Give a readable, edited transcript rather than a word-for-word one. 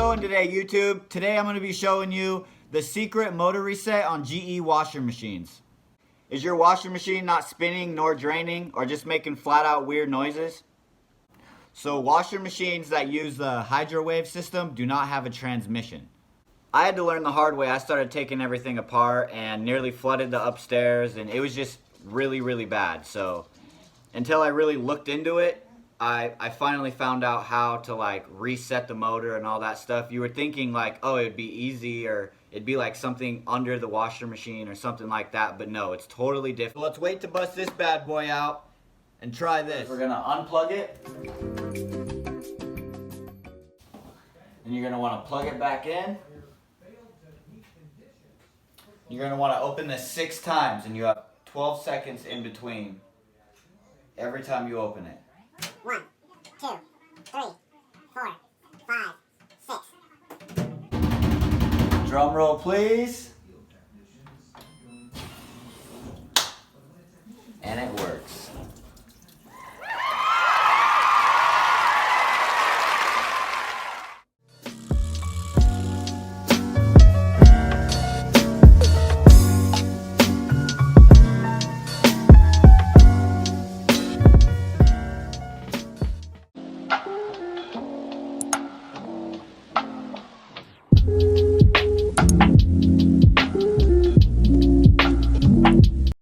going today, YouTube? Today I'm going to be showing you the secret motor reset on GE washer machines. Is your washer machine not spinning nor draining or just making flat out weird noises? So washer machines that use the Hydrowave system do not have a transmission. I had to learn the hard way. I started taking everything apart and nearly flooded the upstairs, and it was just really bad. So until I really looked into it, I finally found out how to like reset the motor and all that stuff. You were thinking like, oh, it'd be easy or it'd be like something under the washer machine or something like that, but no, it's totally different. Let's wait to bust this bad boy out and try this. We're gonna unplug it. And you're gonna wanna plug it back in. You're gonna wanna open this 6 times and you have 12 seconds in between every time you open it. 1, 2, 3, 4, 5, 6. Drum roll, please.